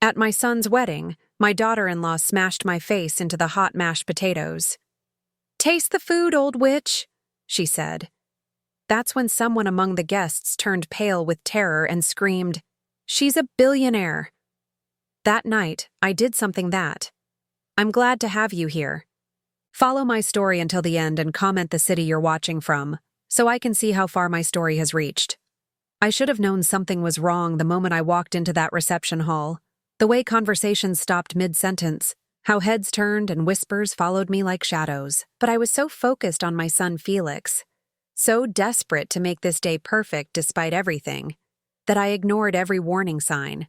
At my son's wedding, my daughter-in-law smashed my face into the hot mashed potatoes. "Taste the food, old witch," she said. That's when someone among the guests turned pale with terror and screamed, "She's a billionaire." That night, I did something that. I'm glad to have you here. Follow my story until the end and comment the city you're watching from, so I can see how far my story has reached. I should have known something was wrong the moment I walked into that reception hall. The way conversations stopped mid-sentence, how heads turned and whispers followed me like shadows. But I was so focused on my son Felix, so desperate to make this day perfect despite everything, that I ignored every warning sign.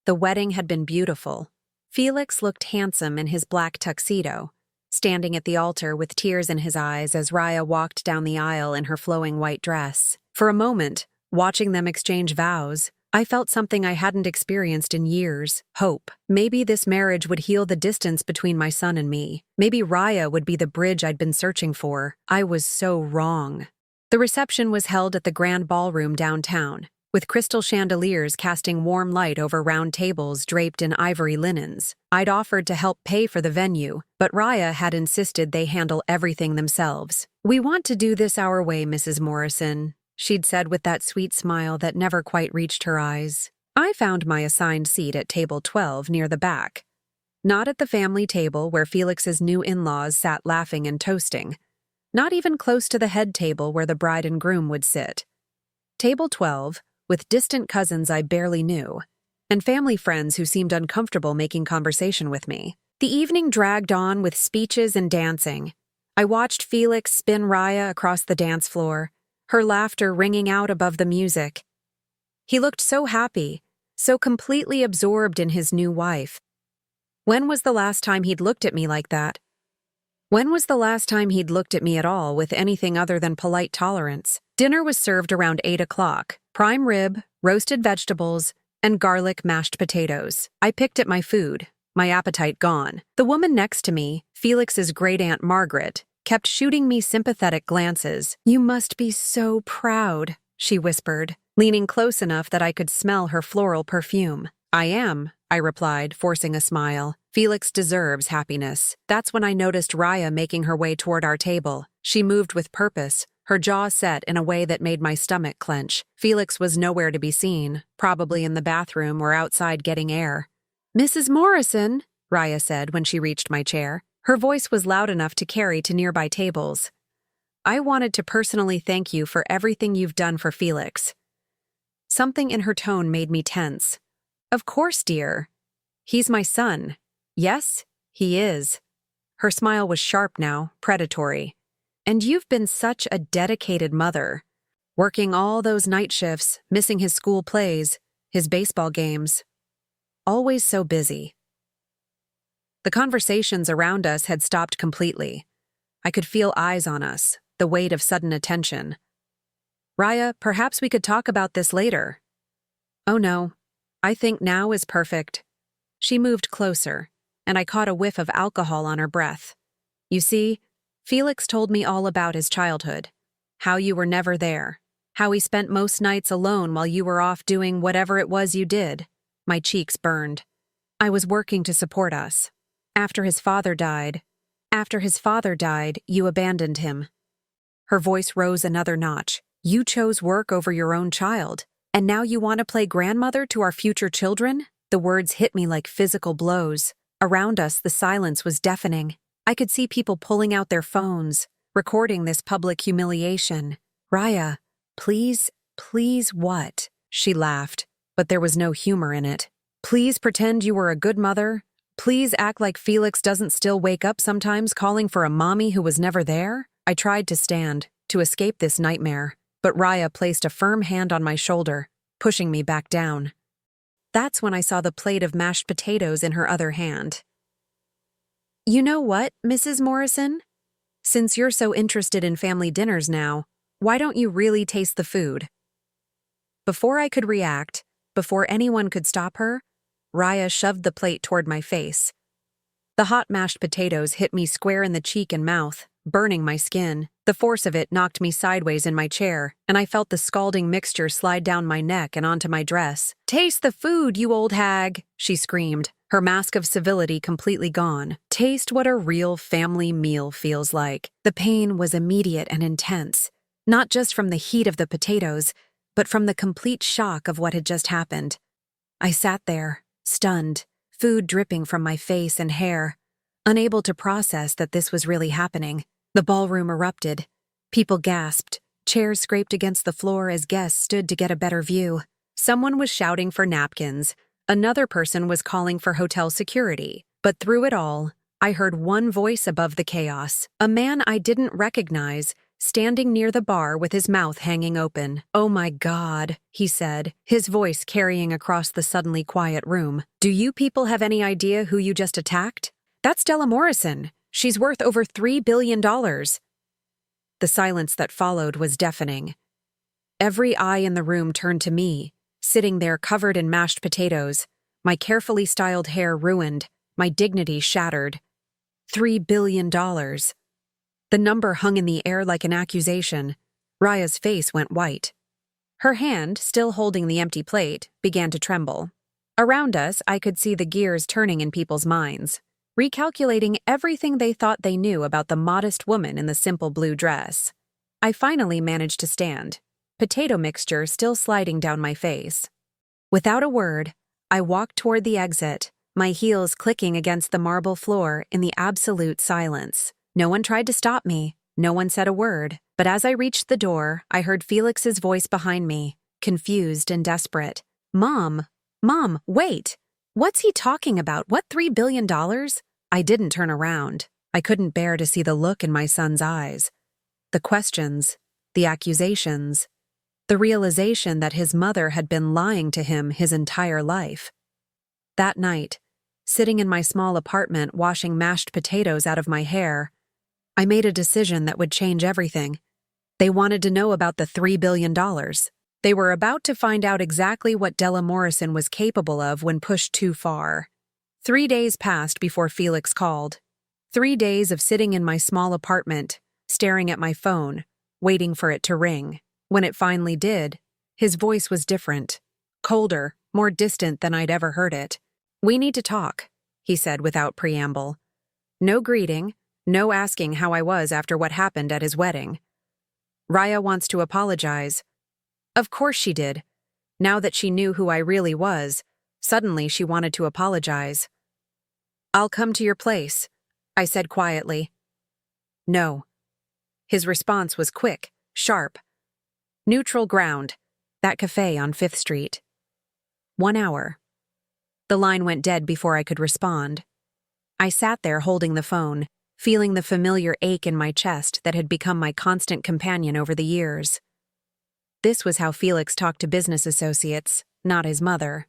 The wedding had been beautiful. Felix looked handsome in his black tuxedo, standing at the altar with tears in his eyes as Raya walked down the aisle in her flowing white dress. For a moment, watching them exchange vows, I felt something I hadn't experienced in years: hope. Maybe this marriage would heal the distance between my son and me. Maybe Raya would be the bridge I'd been searching for. I was so wrong. The reception was held at the Grand Ballroom downtown, with crystal chandeliers casting warm light over round tables draped in ivory linens. I'd offered to help pay for the venue, but Raya had insisted they handle everything themselves. "We want to do this our way, Mrs. Morrison," she'd said with that sweet smile that never quite reached her eyes. I found my assigned seat at table 12 near the back. Not at the family table where Felix's new in-laws sat laughing and toasting. Not even close to the head table where the bride and groom would sit. Table 12, with distant cousins I barely knew, and family friends who seemed uncomfortable making conversation with me. The evening dragged on with speeches and dancing. I watched Felix spin Raya across the dance floor, her laughter ringing out above the music. He looked so happy, so completely absorbed in his new wife. When was the last time he'd looked at me like that? When was the last time he'd looked at me at all with anything other than polite tolerance? Dinner was served around 8 o'clock. Prime rib, roasted vegetables, and garlic mashed potatoes. I picked at my food, my appetite gone. The woman next to me, Felix's great-aunt Margaret, kept shooting me sympathetic glances. "You must be so proud," she whispered, leaning close enough that I could smell her floral perfume. "I am," I replied, forcing a smile. "Felix deserves happiness." That's when I noticed Raya making her way toward our table. She moved with purpose, her jaw set in a way that made my stomach clench. Felix was nowhere to be seen, probably in the bathroom or outside getting air. "Mrs. Morrison," Raya said when she reached my chair. Her voice was loud enough to carry to nearby tables. "I wanted to personally thank you for everything you've done for Felix." Something in her tone made me tense. "Of course, dear. He's my son." "Yes, he is." Her smile was sharp now, predatory. "And you've been such a dedicated mother, working all those night shifts, missing his school plays, his baseball games. Always so busy." The conversations around us had stopped completely. I could feel eyes on us, the weight of sudden attention. "Raya, perhaps we could talk about this later." "Oh no, I think now is perfect." She moved closer, and I caught a whiff of alcohol on her breath. "You see, Felix told me all about his childhood. How you were never there. How he spent most nights alone while you were off doing whatever it was you did." My cheeks burned. "I was working to support us. After his father died, you abandoned him." Her voice rose another notch. "You chose work over your own child, and now you want to play grandmother to our future children?" The words hit me like physical blows. Around us, the silence was deafening. I could see people pulling out their phones, recording this public humiliation. "Raya, please what?" She laughed, but there was no humor in it. "Please pretend you were a good mother? Please act like Felix doesn't still wake up sometimes calling for a mommy who was never there?" I tried to stand, to escape this nightmare, but Raya placed a firm hand on my shoulder, pushing me back down. That's when I saw the plate of mashed potatoes in her other hand. "You know what, Mrs. Morrison? Since you're so interested in family dinners now, why don't you really taste the food?" Before I could react, before anyone could stop her, Raya shoved the plate toward my face. The hot mashed potatoes hit me square in the cheek and mouth, burning my skin. The force of it knocked me sideways in my chair, and I felt the scalding mixture slide down my neck and onto my dress. "Taste the food, you old hag," she screamed, her mask of civility completely gone. "Taste what a real family meal feels like." The pain was immediate and intense, not just from the heat of the potatoes, but from the complete shock of what had just happened. I sat there, stunned, food dripping from my face and hair, unable to process that this was really happening. The ballroom erupted. People gasped. Chairs scraped against the floor as guests stood to get a better view. Someone was shouting for napkins. Another person was calling for hotel security. But through it all, I heard one voice above the chaos. A man I didn't recognize, standing near the bar with his mouth hanging open. "Oh my God," he said, his voice carrying across the suddenly quiet room. "Do you people have any idea who you just attacked? That's Della Morrison. She's worth over $3 billion. The silence that followed was deafening. Every eye in the room turned to me, sitting there covered in mashed potatoes, my carefully styled hair ruined, my dignity shattered. $3 billion. The number hung in the air like an accusation. Raya's face went white. Her hand, still holding the empty plate, began to tremble. Around us, I could see the gears turning in people's minds, recalculating everything they thought they knew about the modest woman in the simple blue dress. I finally managed to stand, potato mixture still sliding down my face. Without a word, I walked toward the exit, my heels clicking against the marble floor in the absolute silence. No one tried to stop me, no one said a word, but as I reached the door, I heard Felix's voice behind me, confused and desperate. Mom, wait! What's he talking about? What $3 billion? I didn't turn around. I couldn't bear to see the look in my son's eyes. The questions, the accusations, the realization that his mother had been lying to him his entire life. That night, sitting in my small apartment washing mashed potatoes out of my hair, I made a decision that would change everything. They wanted to know about the $3 billion. They were about to find out exactly what Della Morrison was capable of when pushed too far. 3 days passed before Felix called. 3 days of sitting in my small apartment, staring at my phone, waiting for it to ring. When it finally did, his voice was different, colder, more distant than I'd ever heard it. "We need to talk," he said without preamble. No greeting, no asking how I was after what happened at his wedding. "Raya wants to apologize." Of course she did. Now that she knew who I really was, suddenly she wanted to apologize. "I'll come to your place," I said quietly. "No." His response was quick, sharp. "Neutral ground. That cafe on 5th Street. 1 hour." The line went dead before I could respond. I sat there holding the phone, feeling the familiar ache in my chest that had become my constant companion over the years. This was how Felix talked to business associates, not his mother.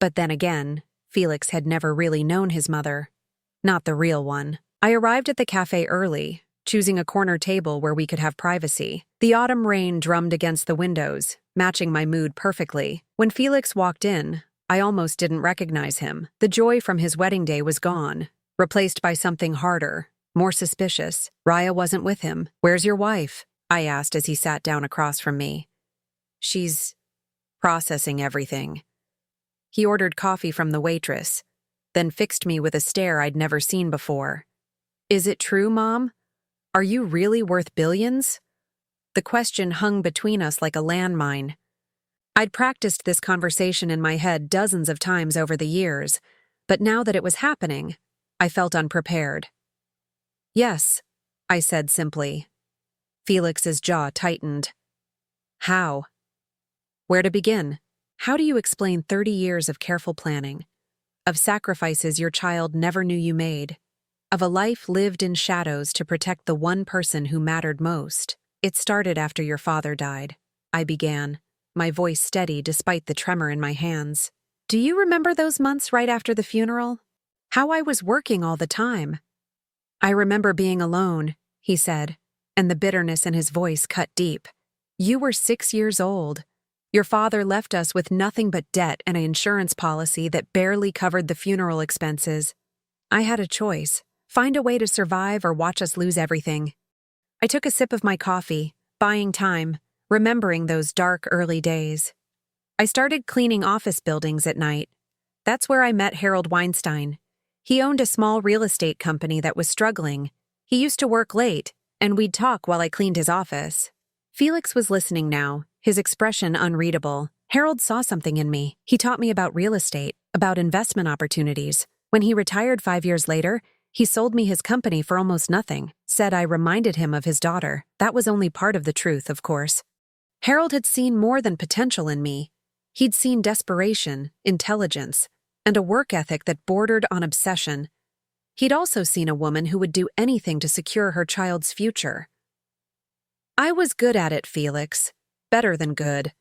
But then again, Felix had never really known his mother. Not the real one. I arrived at the cafe early, choosing a corner table where we could have privacy. The autumn rain drummed against the windows, matching my mood perfectly. When Felix walked in, I almost didn't recognize him. The joy from his wedding day was gone, replaced by something harder, more suspicious. Raya wasn't with him. "Where's your wife?" I asked as he sat down across from me. "She's processing everything." He ordered coffee from the waitress, then fixed me with a stare I'd never seen before. "Is it true, Mom? Are you really worth billions?" The question hung between us like a landmine. I'd practiced this conversation in my head dozens of times over the years, but now that it was happening, I felt unprepared. "Yes," I said simply. Felix's jaw tightened. "How?" "Where to begin? How do you explain 30 years of careful planning, of sacrifices your child never knew you made, of a life lived in shadows to protect the one person who mattered most? It started after your father died," I began, my voice steady despite the tremor in my hands. "Do you remember those months right after the funeral? How I was working all the time?" "I remember being alone," he said, and the bitterness in his voice cut deep. "You were 6 years old. Your father left us with nothing but debt and an insurance policy that barely covered the funeral expenses. I had a choice: find a way to survive or watch us lose everything. I took a sip of my coffee, buying time, remembering those dark early days. I started cleaning office buildings at night. That's where I met Harold Weinstein. He owned a small real estate company that was struggling. He used to work late, and we'd talk while I cleaned his office. Felix was listening now, his expression unreadable. Harold saw something in me. He taught me about real estate, about investment opportunities. When he retired 5 years later, he sold me his company for almost nothing, said I reminded him of his daughter. That was only part of the truth, of course. Harold had seen more than potential in me. He'd seen desperation, intelligence, and a work ethic that bordered on obsession. He'd also seen a woman who would do anything to secure her child's future. I was good at it, Felix. Better than good.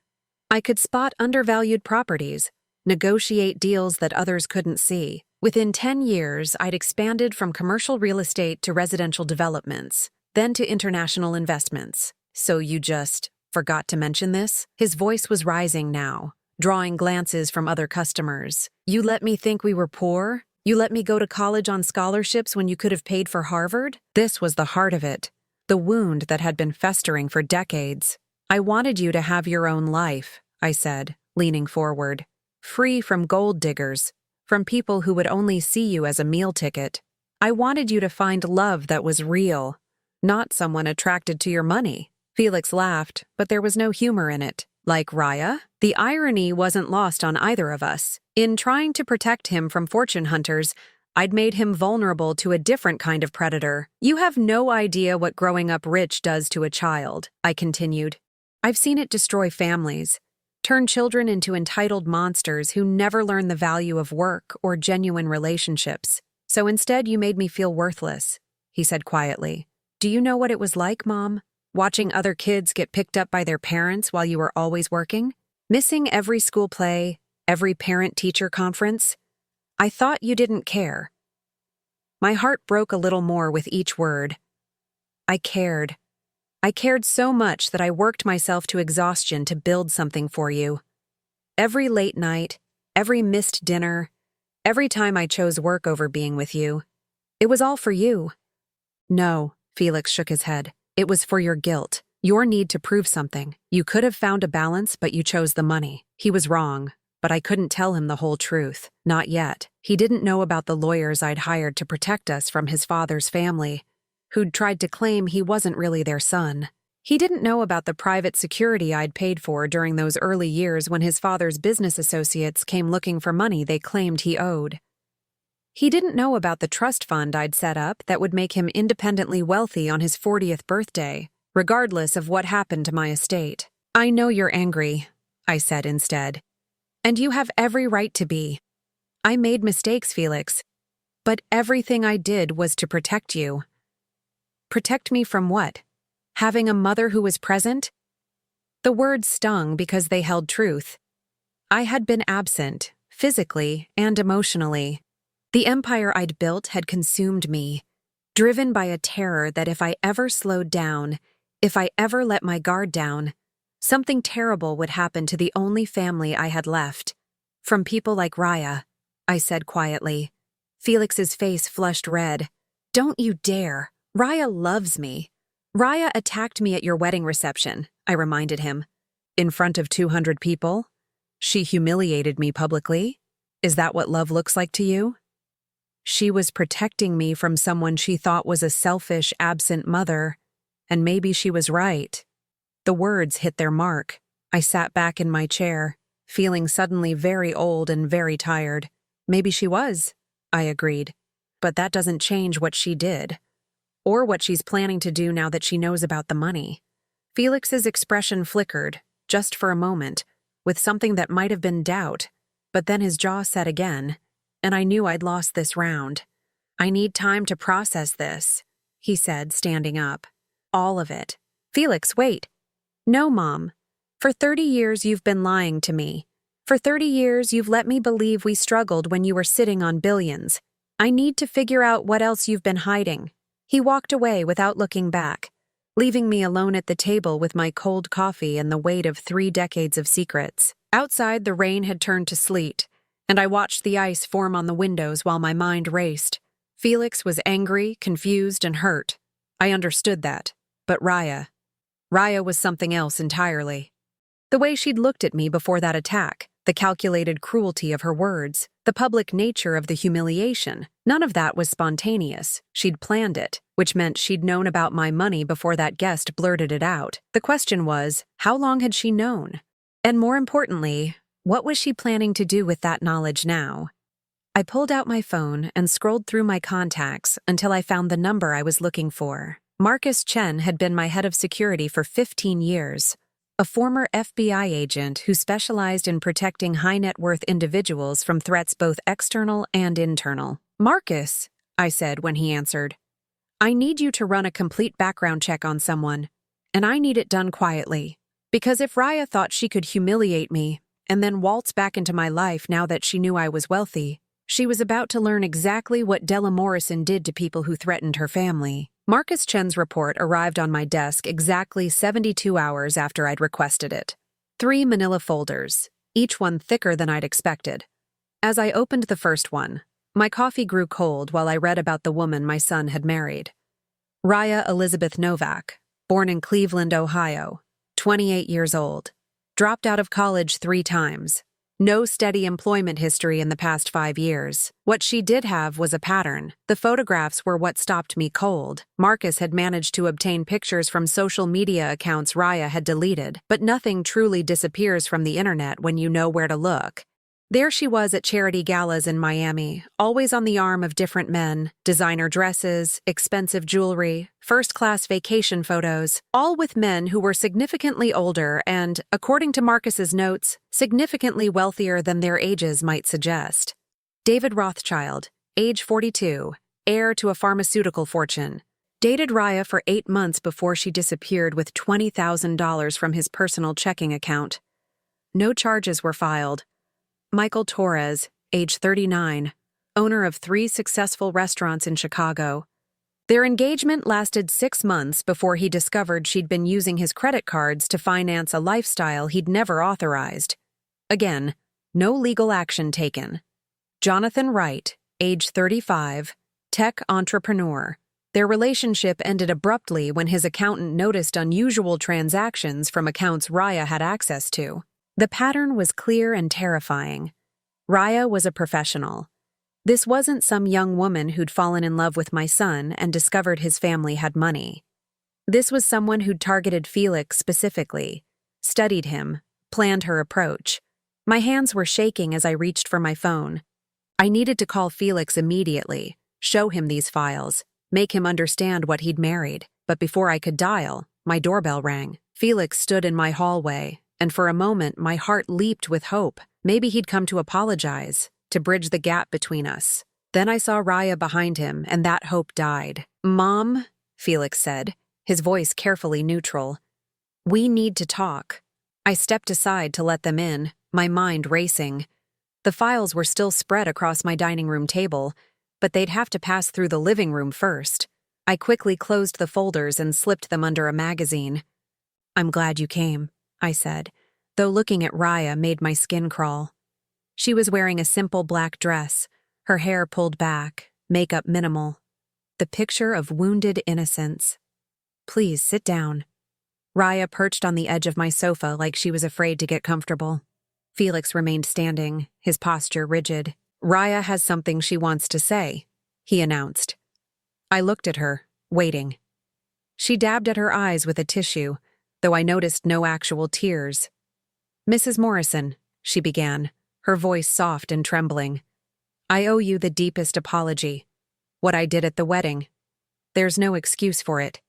I could spot undervalued properties, negotiate deals that others couldn't see. Within 10 years, I'd expanded from commercial real estate to residential developments, then to international investments. So you just forgot to mention this? His voice was rising now, drawing glances from other customers. You let me think we were poor? You let me go to college on scholarships when you could have paid for Harvard? This was the heart of it, the wound that had been festering for decades. I wanted you to have your own life, I said, leaning forward. Free from gold diggers, from people who would only see you as a meal ticket. I wanted you to find love that was real, not someone attracted to your money. Felix laughed, but there was no humor in it. Like Raya? The irony wasn't lost on either of us. In trying to protect him from fortune hunters, I'd made him vulnerable to a different kind of predator. You have no idea what growing up rich does to a child, I continued. I've seen it destroy families, turn children into entitled monsters who never learn the value of work or genuine relationships. So instead you made me feel worthless, he said quietly. Do you know what it was like, Mom? Watching other kids get picked up by their parents while you were always working? Missing every school play, every parent-teacher conference? I thought you didn't care. My heart broke a little more with each word. I cared. I cared so much that I worked myself to exhaustion to build something for you. Every late night, every missed dinner, every time I chose work over being with you. It was all for you. No, Felix shook his head. It was for your guilt, your need to prove something. You could have found a balance, but you chose the money. He was wrong, but I couldn't tell him the whole truth. Not yet. He didn't know about the lawyers I'd hired to protect us from his father's family, who'd tried to claim he wasn't really their son. He didn't know about the private security I'd paid for during those early years when his father's business associates came looking for money they claimed he owed. He didn't know about the trust fund I'd set up that would make him independently wealthy on his 40th birthday, regardless of what happened to my estate. I know you're angry, I said instead. And you have every right to be. I made mistakes, Felix, but everything I did was to protect you. Protect me from what? Having a mother who was present? The words stung because they held truth. I had been absent, physically and emotionally. The empire I'd built had consumed me, driven by a terror that if I ever slowed down, if I ever let my guard down, something terrible would happen to the only family I had left. From people like Raya, I said quietly. Felix's face flushed red. Don't you dare. Raya loves me. Raya attacked me at your wedding reception, I reminded him. In front of 200 people? She humiliated me publicly? Is that what love looks like to you? She was protecting me from someone she thought was a selfish, absent mother, and maybe she was right. The words hit their mark. I sat back in my chair, feeling suddenly very old and very tired. Maybe she was, I agreed. But that doesn't change what she did, or what she's planning to do now that she knows about the money. Felix's expression flickered, just for a moment, with something that might have been doubt, but then his jaw set again, and I knew I'd lost this round. I need time to process this, he said, standing up. All of it. Felix, wait. No, Mom. For 30 years you've been lying to me. For 30 years you've let me believe we struggled when you were sitting on billions. I need to figure out what else you've been hiding. He walked away without looking back, leaving me alone at the table with my cold coffee and the weight of 3 decades of secrets. Outside, the rain had turned to sleet, and I watched the ice form on the windows while my mind raced. Felix was angry, confused, and hurt. I understood that. But Raya was something else entirely. The way she'd looked at me before that attack, the calculated cruelty of her words, the public nature of the humiliation, none of that was spontaneous. She'd planned it, which meant she'd known about my money before that guest blurted it out. The question was, how long had she known? And more importantly, what was she planning to do with that knowledge now? I pulled out my phone and scrolled through my contacts until I found the number I was looking for. Marcus Chen had been my head of security for 15 years. A former FBI agent who specialized in protecting high-net-worth individuals from threats both external and internal. "Marcus," I said when he answered, "I need you to run a complete background check on someone, and I need it done quietly. Because if Raya thought she could humiliate me and then waltz back into my life now that she knew I was wealthy, she was about to learn exactly what Della Morrison did to people who threatened her family." Marcus Chen's report arrived on my desk exactly 72 hours after I'd requested it. 3 manila folders, each one thicker than I'd expected. As I opened the first one, my coffee grew cold while I read about the woman my son had married. Raya Elizabeth Novak, born in Cleveland, Ohio, 28 years old, dropped out of college 3 times. No steady employment history in the past 5 years. What she did have was a pattern. The photographs were what stopped me cold. Marcus had managed to obtain pictures from social media accounts Raya had deleted, but nothing truly disappears from the internet when you know where to look. There she was at charity galas in Miami, always on the arm of different men, designer dresses, expensive jewelry, first-class vacation photos, all with men who were significantly older and, according to Marcus's notes, significantly wealthier than their ages might suggest. David Rothschild, age 42, heir to a pharmaceutical fortune, dated Raya for 8 months before she disappeared with $20,000 from his personal checking account. No charges were filed. Michael Torres, age 39, owner of 3 successful restaurants in Chicago. Their engagement lasted 6 months before he discovered she'd been using his credit cards to finance a lifestyle he'd never authorized. Again, no legal action taken. Jonathan Wright, age 35, tech entrepreneur. Their relationship ended abruptly when his accountant noticed unusual transactions from accounts Raya had access to. The pattern was clear and terrifying. Raya was a professional. This wasn't some young woman who'd fallen in love with my son and discovered his family had money. This was someone who'd targeted Felix specifically, studied him, planned her approach. My hands were shaking as I reached for my phone. I needed to call Felix immediately, show him these files, make him understand what he'd married. But before I could dial, my doorbell rang. Felix stood in my hallway, and for a moment my heart leaped with hope. Maybe he'd come to apologize, to bridge the gap between us. Then I saw Raya behind him, and that hope died. "Mom," Felix said, his voice carefully neutral, "we need to talk." I stepped aside to let them in, my mind racing. The files were still spread across my dining room table, but they'd have to pass through the living room first. I quickly closed the folders and slipped them under a magazine. "I'm glad you came," I said, though looking at Raya made my skin crawl. She was wearing a simple black dress, her hair pulled back, makeup minimal. The picture of wounded innocence. "Please, sit down." Raya perched on the edge of my sofa like she was afraid to get comfortable. Felix remained standing, his posture rigid. "Raya has something she wants to say," he announced. I looked at her, waiting. She dabbed at her eyes with a tissue, though I noticed no actual tears. "Mrs. Morrison," she began, her voice soft and trembling, "I owe you the deepest apology. What I did at the wedding. There's no excuse for it."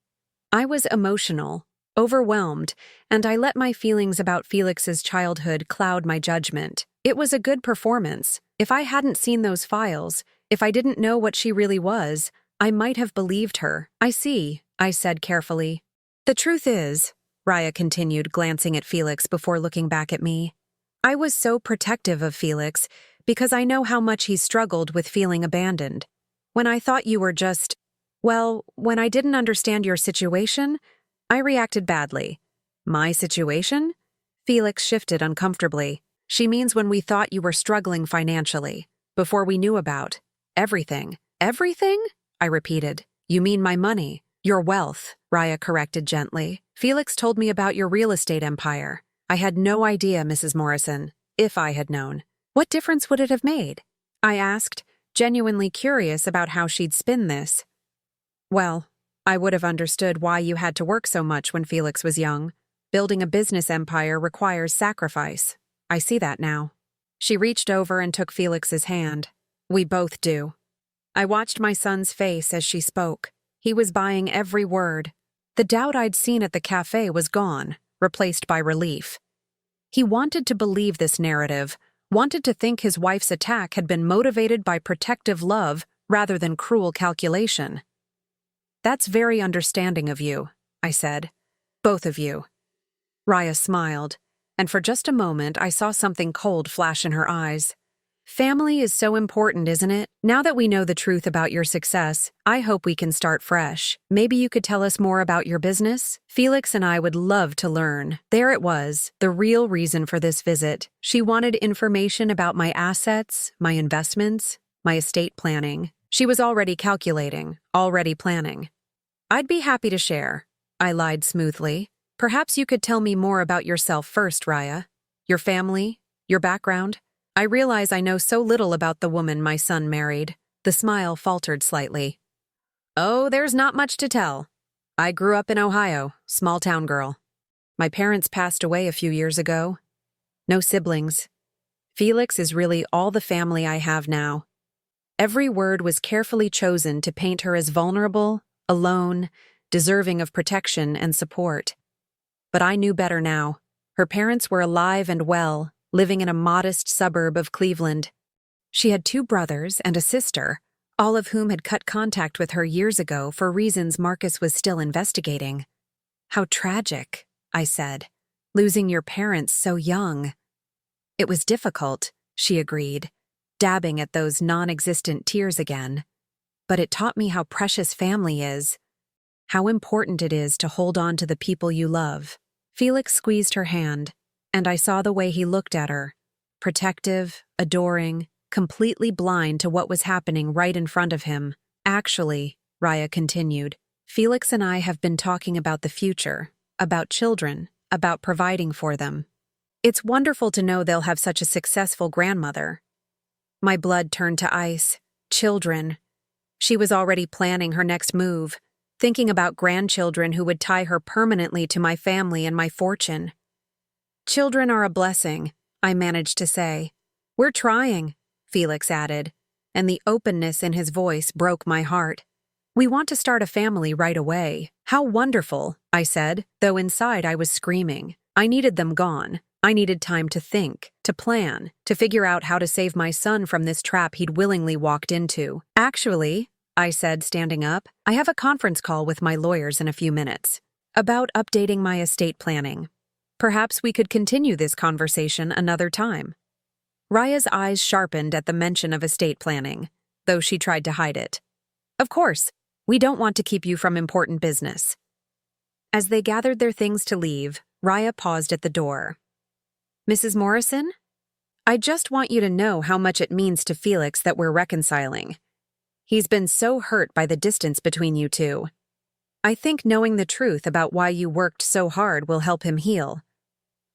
I was emotional, overwhelmed, and I let my feelings about Felix's childhood cloud my judgment. It was a good performance. If I hadn't seen those files, if I didn't know what she really was, I might have believed her. "I see," I said carefully. "The truth is," Raya continued, glancing at Felix before looking back at me, "I was so protective of Felix because I know how much he struggled with feeling abandoned. When I thought you were just, well, when I didn't understand your situation, I reacted badly." "My situation?" Felix shifted uncomfortably. "She means when we thought you were struggling financially, before we knew about everything." "Everything?" I repeated. "You mean my money, Your wealth, Raya corrected gently. Felix told me about your real estate empire. I had no idea, Mrs. Morrison. If I had known. What difference would it have made? I asked, genuinely curious about how she'd spin this. Well, I would have understood why you had to work so much when Felix was young. Building a business empire requires sacrifice. I see that now. She reached over and took Felix's hand. We both do. I watched my son's face as she spoke. He was buying every word. The doubt I'd seen at the cafe was gone, replaced by relief. He wanted to believe this narrative, wanted to think his wife's attack had been motivated by protective love rather than cruel calculation. That's very understanding of you, I said. Both of you. Raya smiled, and for just a moment I saw something cold flash in her eyes. Family is so important, isn't it? Now that we know the truth about your success, I hope we can start fresh. Maybe you could tell us more about your business? Felix and I would love to learn. There it was, the real reason for this visit. She wanted information about my assets, my investments, my estate planning. She was already calculating, already planning. I'd be happy to share, I lied smoothly. Perhaps you could tell me more about yourself first, Raya. Your family, your background. I realize I know so little about the woman my son married. The smile faltered slightly. Oh, there's not much to tell. I grew up in Ohio, small-town girl. My parents passed away a few years ago. No siblings. Felix is really all the family I have now. Every word was carefully chosen to paint her as vulnerable, alone, deserving of protection and support. But I knew better now. Her parents were alive and well, living in a modest suburb of Cleveland. She had 2 brothers and a sister, all of whom had cut contact with her years ago for reasons Marcus was still investigating. How tragic, I said, losing your parents so young. It was difficult, she agreed, dabbing at those non-existent tears again. But it taught me how precious family is, how important it is to hold on to the people you love. Felix squeezed her hand, and I saw the way he looked at her, protective, adoring, completely blind to what was happening right in front of him. Actually, Raya continued, Felix and I have been talking about the future, about children, about providing for them. It's wonderful to know they'll have such a successful grandmother. My blood turned to ice. Children. She was already planning her next move, thinking about grandchildren who would tie her permanently to my family and my fortune. Children are a blessing, I managed to say. We're trying, Felix added, and the openness in his voice broke my heart. We want to start a family right away. How wonderful, I said, though inside I was screaming. I needed them gone. I needed time to think, to plan, to figure out how to save my son from this trap he'd willingly walked into. Actually, I said, standing up, I have a conference call with my lawyers in a few minutes about updating my estate planning. Perhaps we could continue this conversation another time. Raya's eyes sharpened at the mention of estate planning, though she tried to hide it. Of course, we don't want to keep you from important business. As they gathered their things to leave, Raya paused at the door. Mrs. Morrison? I just want you to know how much it means to Felix that we're reconciling. He's been so hurt by the distance between you two. I think knowing the truth about why you worked so hard will help him heal.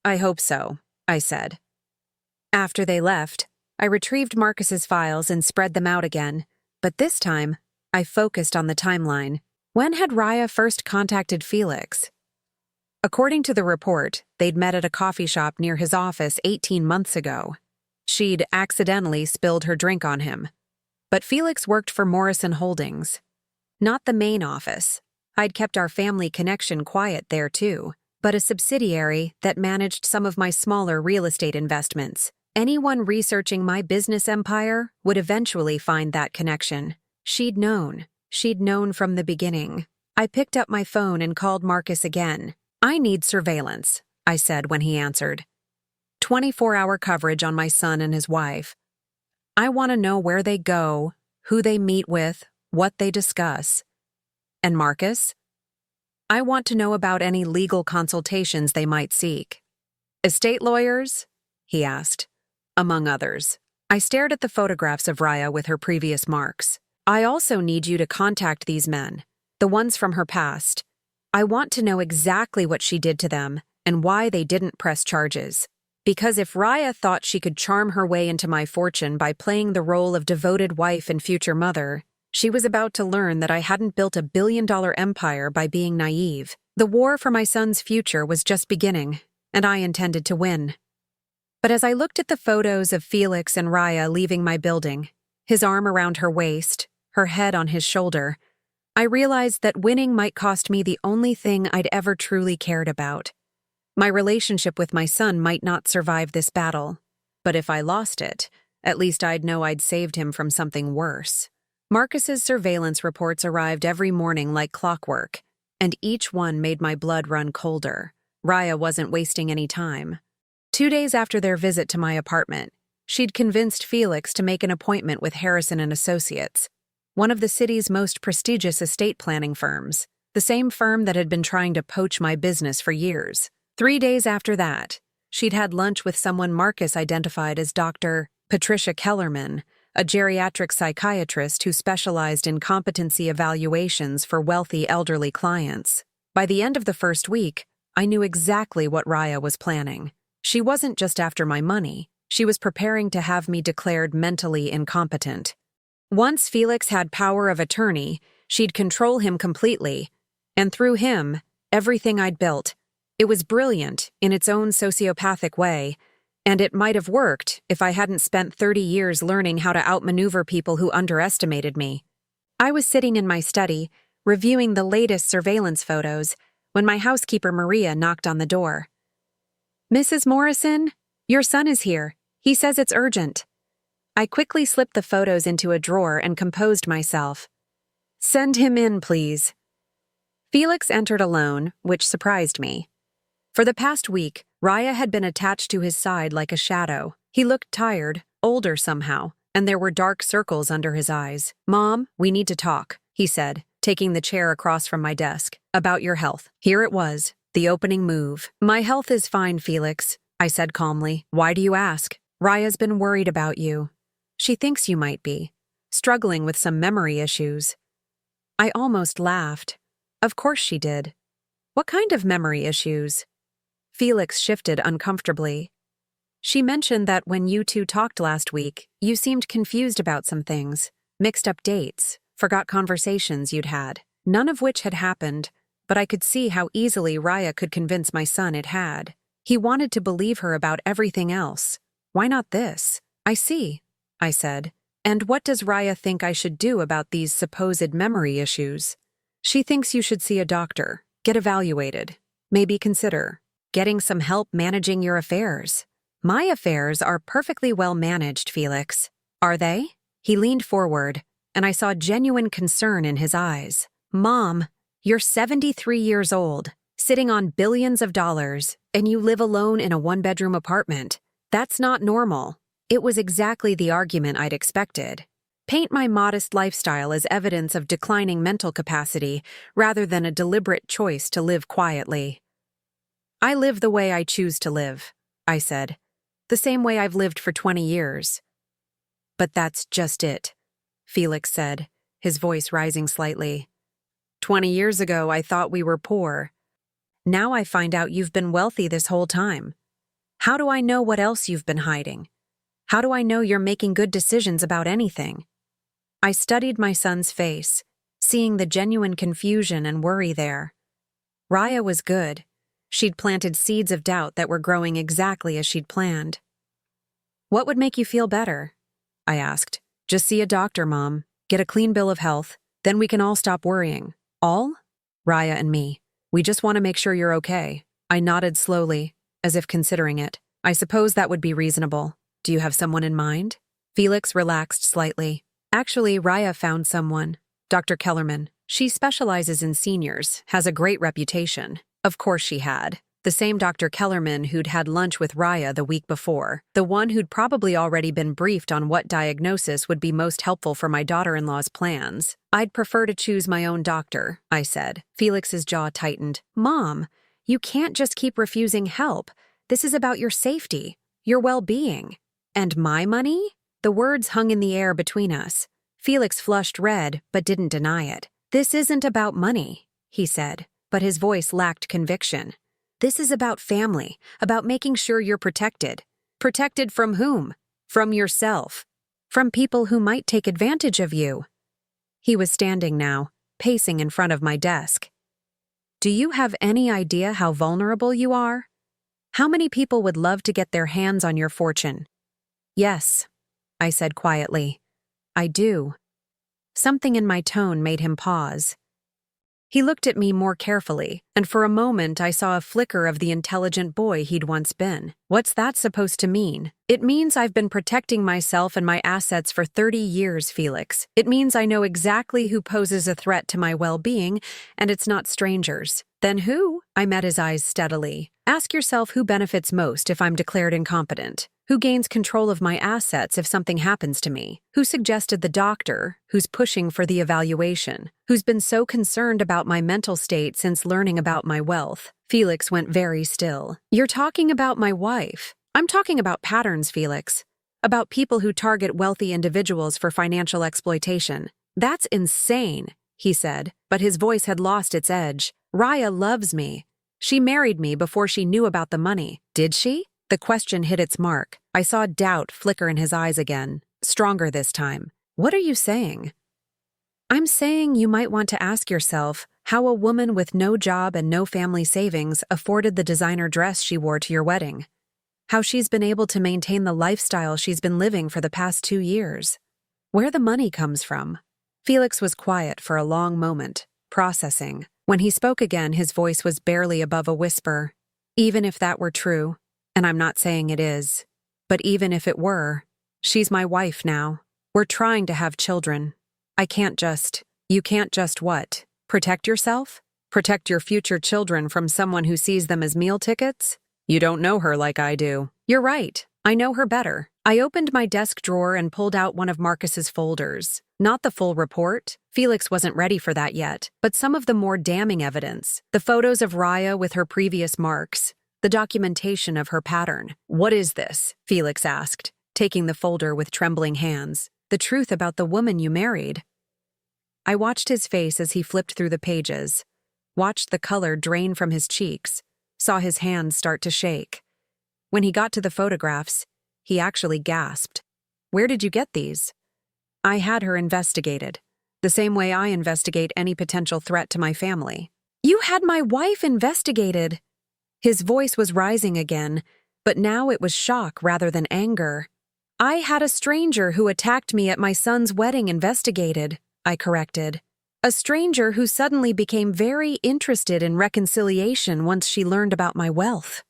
I hope so, I said. After they left, I retrieved Marcus's files and spread them out again, but this time, I focused on the timeline. When had Raya first contacted Felix? According to the report, they'd met at a coffee shop near his office 18 months ago. She'd accidentally spilled her drink on him. But Felix worked for Morrison Holdings. Not the main office. I'd kept our family connection quiet there too, but a subsidiary that managed some of my smaller real estate investments. Anyone researching my business empire would eventually find that connection. She'd known. She'd known from the beginning. I picked up my phone and called Marcus again. I need surveillance, I said when he answered. 24-hour coverage on my son and his wife. I want to know where they go, who they meet with, what they discuss. And Marcus? I want to know about any legal consultations they might seek. Estate lawyers? He asked. Among others. I stared at the photographs of Raya with her previous marks. I also need you to contact these men. the ones from her past. I want to know exactly what she did to them and why they didn't press charges. Because if Raya thought she could charm her way into my fortune by playing the role of devoted wife and future mother, she was about to learn that I hadn't built a billion-dollar empire by being naive. The war for my son's future was just beginning, and I intended to win. But as I looked at the photos of Felix and Raya leaving my building, his arm around her waist, her head on his shoulder, I realized that winning might cost me the only thing I'd ever truly cared about. My relationship with my son might not survive this battle, but if I lost it, at least I'd know I'd saved him from something worse. Marcus's surveillance reports arrived every morning like clockwork, and each one made my blood run colder. Raya wasn't wasting any time. 2 days after their visit to my apartment, she'd convinced Felix to make an appointment with Harrison and Associates, one of the city's most prestigious estate planning firms, the same firm that had been trying to poach my business for years. 3 days after that, she'd had lunch with someone Marcus identified as Dr. Patricia Kellerman, a geriatric psychiatrist who specialized in competency evaluations for wealthy elderly clients. By the end of the first week, I knew exactly what Raya was planning. She wasn't just after my money, she was preparing to have me declared mentally incompetent. Once Felix had power of attorney, she'd control him completely, and through him, everything I'd built. It was brilliant in its own sociopathic way, and it might have worked if I hadn't spent 30 years learning how to outmaneuver people who underestimated me. I was sitting in my study, reviewing the latest surveillance photos, when my housekeeper Maria knocked on the door. "Mrs. Morrison, your son is here. He says it's urgent." I quickly slipped the photos into a drawer and composed myself. "Send him in, please." Felix entered alone, which surprised me. For the past week, Raya had been attached to his side like a shadow. He looked tired, older somehow, and there were dark circles under his eyes. "Mom, we need to talk," he said, taking the chair across from my desk. "About your health." Here it was, the opening move. "My health is fine, Felix," I said calmly. "Why do you ask?" "Raya's been worried about you. She thinks you might be struggling with some memory issues." I almost laughed. Of course she did. What kind of memory issues? Felix shifted uncomfortably. "She mentioned that when you two talked last week, you seemed confused about some things, mixed up dates, forgot conversations you'd had. None of which had happened, but I could see how easily Raya could convince my son it had. He wanted to believe her about everything else. Why not this?" "I see," I said. "And what does Raya think I should do about these supposed memory issues?" "She thinks you should see a doctor, get evaluated, maybe consider getting some help managing your affairs." "My affairs are perfectly well managed, Felix." "Are they?" He leaned forward, and I saw genuine concern in his eyes. "Mom, you're 73 years old, sitting on billions of dollars, and you live alone in a one-bedroom apartment. That's not normal." It was exactly the argument I'd expected. Paint my modest lifestyle as evidence of declining mental capacity rather than a deliberate choice to live quietly. "I live the way I choose to live," I said. "The same way I've lived for 20 years. "But that's just it," Felix said, his voice rising slightly. 20 years ago, I thought we were poor. Now I find out you've been wealthy this whole time. How do I know what else you've been hiding? How do I know you're making good decisions about anything?" I studied my son's face, seeing the genuine confusion and worry there. Raya was good. She'd planted seeds of doubt that were growing exactly as she'd planned. "What would make you feel better?" I asked. "Just see a doctor, Mom. Get a clean bill of health. Then we can all stop worrying." "All?" "Raya and me. We just want to make sure you're okay." I nodded slowly, as if considering it. "I suppose that would be reasonable. Do you have someone in mind?" Felix relaxed slightly. "Actually, Raya found someone. Dr. Kellerman. She specializes in seniors, has a great reputation." Of course she had. The same Dr. Kellerman who'd had lunch with Raya the week before. The one who'd probably already been briefed on what diagnosis would be most helpful for my daughter-in-law's plans. "I'd prefer to choose my own doctor," I said. Felix's jaw tightened. "Mom, you can't just keep refusing help. This is about your safety, your well-being." "And my money?" The words hung in the air between us. Felix flushed red, but didn't deny it. This isn't about money, he said, but his voice lacked conviction. This is about family, about making sure you're protected. Protected from whom? From yourself. From people who might take advantage of you. He was standing now, pacing in front of my desk. Do you have any idea how vulnerable you are? How many people would love to get their hands on your fortune? Yes, I said quietly. I do. Something in my tone made him pause. He looked at me more carefully, and for a moment I saw a flicker of the intelligent boy he'd once been. What's that supposed to mean? It means I've been protecting myself and my assets for 30 years, Felix. It means I know exactly who poses a threat to my well-being, and it's not strangers. Then who? I met his eyes steadily. Ask yourself who benefits most if I'm declared incompetent. Who gains control of my assets if something happens to me? Who suggested the doctor? Who's pushing for the evaluation? Who's been so concerned about my mental state since learning about my wealth? Felix went very still. You're talking about my wife. I'm talking about patterns, Felix. About people who target wealthy individuals for financial exploitation. That's insane, he said, but his voice had lost its edge. Raya loves me. She married me before she knew about the money. Did she? The question hit its mark. I saw doubt flicker in his eyes again, stronger this time. What are you saying? I'm saying you might want to ask yourself how a woman with no job and no family savings afforded the designer dress she wore to your wedding. How she's been able to maintain the lifestyle she's been living for the past 2 years. Where the money comes from. Felix was quiet for a long moment, processing. When he spoke again, his voice was barely above a whisper. Even if that were true, and I'm not saying it is, but even if it were, she's my wife now. We're trying to have children. You can't just what? Protect yourself? Protect your future children from someone who sees them as meal tickets? You don't know her like I do. You're right. I know her better. I opened my desk drawer and pulled out one of Marcus's folders. Not the full report. Felix wasn't ready for that yet, but some of the more damning evidence. The photos of Raya with her previous marks. The documentation of her pattern. What is this? Felix asked, taking the folder with trembling hands. The truth about the woman you married. I watched his face as he flipped through the pages, watched the color drain from his cheeks, saw his hands start to shake. When he got to the photographs, he actually gasped. Where did you get these? I had her investigated, the same way I investigate any potential threat to my family. You had my wife investigated! His voice was rising again, but now it was shock rather than anger. I had a stranger who attacked me at my son's wedding investigated, I corrected. A stranger who suddenly became very interested in reconciliation once she learned about my wealth.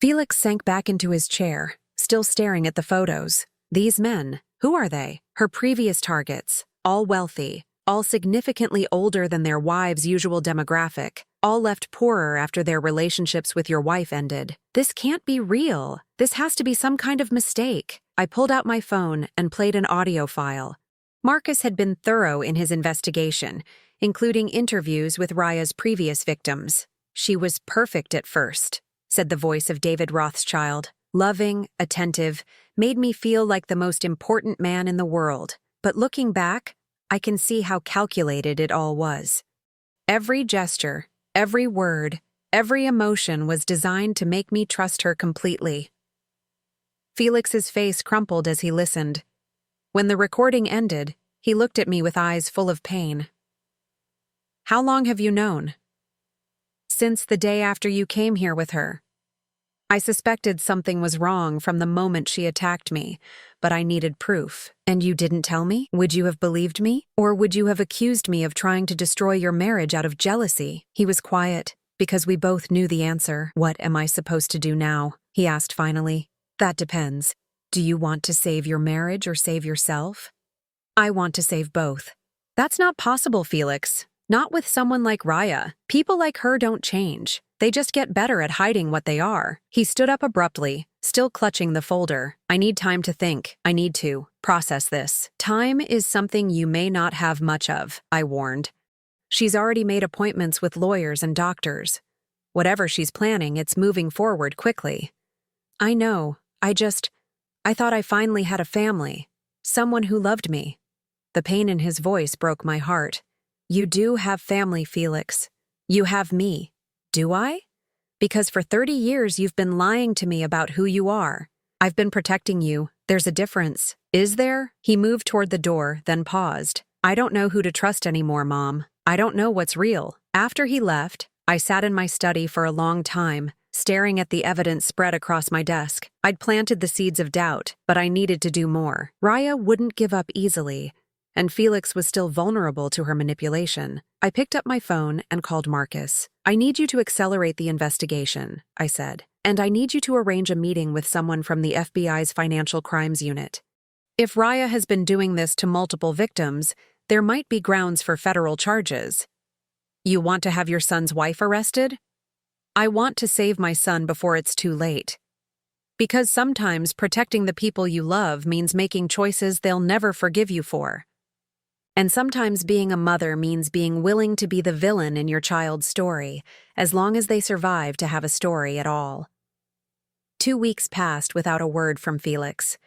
Felix sank back into his chair, still staring at the photos. These men, who are they? Her previous targets, all wealthy, all significantly older than their wives' usual demographic, all left poorer after their relationships with your wife ended. This can't be real. This has to be some kind of mistake. I pulled out my phone and played an audio file. Marcus had been thorough in his investigation, including interviews with Raya's previous victims. She was perfect at first, said the voice of David Rothschild. Loving, attentive, made me feel like the most important man in the world. But looking back, I can see how calculated it all was. Every gesture, every word, every emotion was designed to make me trust her completely. Felix's face crumpled as he listened. When the recording ended, he looked at me with eyes full of pain. How long have you known? Since the day after you came here with her. I suspected something was wrong from the moment she attacked me, but I needed proof. And you didn't tell me? Would you have believed me? Or would you have accused me of trying to destroy your marriage out of jealousy? He was quiet, because we both knew the answer. What am I supposed to do now? He asked finally. That depends. Do you want to save your marriage or save yourself? I want to save both. That's not possible, Felix. Not with someone like Raya. People like her don't change. They just get better at hiding what they are. He stood up abruptly, still clutching the folder. I need time to think. I need to process this. Time is something you may not have much of, I warned. She's already made appointments with lawyers and doctors. Whatever she's planning, it's moving forward quickly. I know. I thought I finally had a family. Someone who loved me. The pain in his voice broke my heart. You do have family, Felix. You have me. Do I? Because for 30 years you've been lying to me about who you are. I've been protecting you. There's a difference. Is there? He moved toward the door, then paused. I don't know who to trust anymore, Mom. I don't know what's real. After he left, I sat in my study for a long time, staring at the evidence spread across my desk. I'd planted the seeds of doubt, but I needed to do more. Raya wouldn't give up easily, and Felix was still vulnerable to her manipulation. I picked up my phone and called Marcus. I need you to accelerate the investigation, I said, and I need you to arrange a meeting with someone from the FBI's Financial Crimes Unit. If Raya has been doing this to multiple victims, there might be grounds for federal charges. You want to have your son's wife arrested? I want to save my son before it's too late. Because sometimes protecting the people you love means making choices they'll never forgive you for. And sometimes being a mother means being willing to be the villain in your child's story, as long as they survive to have a story at all. 2 weeks passed without a word from Felix.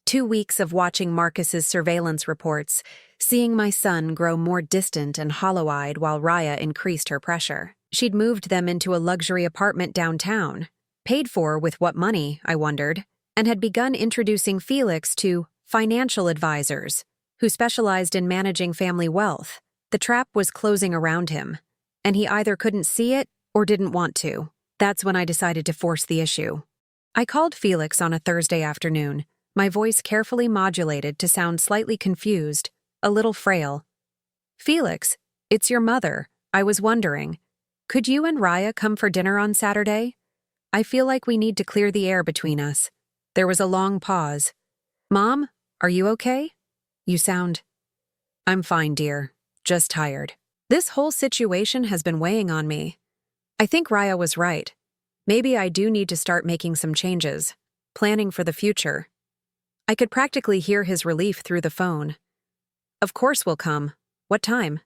2 weeks of watching Marcus's surveillance reports, seeing my son grow more distant and hollow-eyed while Raya increased her pressure. She'd moved them into a luxury apartment downtown, paid for with what money, I wondered, and had begun introducing Felix to financial advisors who specialized in managing family wealth. The trap was closing around him, and he either couldn't see it or didn't want to. That's when I decided to force the issue. I called Felix on a Thursday afternoon, my voice carefully modulated to sound slightly confused, a little frail. Felix, it's your mother. I was wondering, could you and Raya come for dinner on Saturday? I feel like we need to clear the air between us. There was a long pause. Mom, are you okay? You sound... I'm fine, dear. Just tired. This whole situation has been weighing on me. I think Raya was right. Maybe I do need to start making some changes, planning for the future. I could practically hear his relief through the phone. Of course we'll come. What time?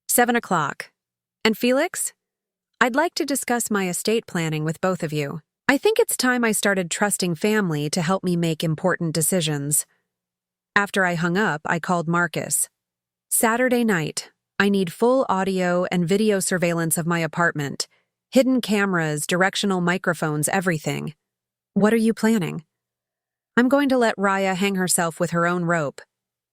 7 o'clock. And Felix? I'd like to discuss my estate planning with both of you. I think it's time I started trusting family to help me make important decisions. After I hung up, I called Marcus. Saturday night. I need full audio and video surveillance of my apartment. Hidden cameras, directional microphones, everything. What are you planning? I'm going to let Raya hang herself with her own rope.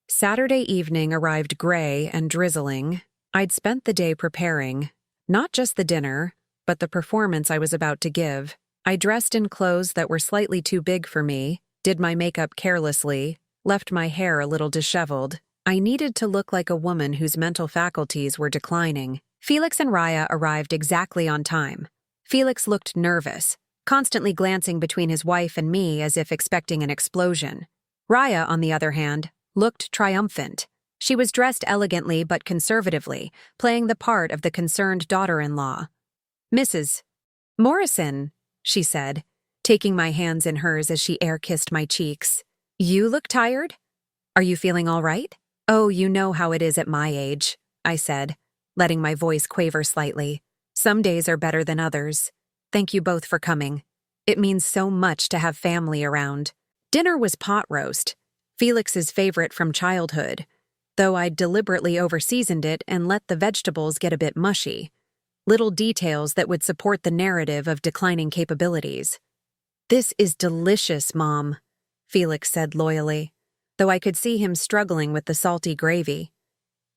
Saturday evening arrived gray and drizzling. I'd spent the day preparing, not just the dinner, but the performance I was about to give. I dressed in clothes that were slightly too big for me, did my makeup carelessly, left my hair a little disheveled. I needed to look like a woman whose mental faculties were declining. Felix and Raya arrived exactly on time. Felix looked nervous, constantly glancing between his wife and me as if expecting an explosion. Raya, on the other hand, looked triumphant. She was dressed elegantly but conservatively, playing the part of the concerned daughter-in-law. Mrs. Morrison, she said, taking my hands in hers as she air-kissed my cheeks. You look tired? Are you feeling all right? Oh, you know how it is at my age, I said, letting my voice quaver slightly. Some days are better than others. Thank you both for coming. It means so much to have family around. Dinner was pot roast, Felix's favorite from childhood, though I'd deliberately overseasoned it and let the vegetables get a bit mushy. Little details that would support the narrative of declining capabilities. This is delicious, Mom, Felix said loyally, though I could see him struggling with the salty gravy.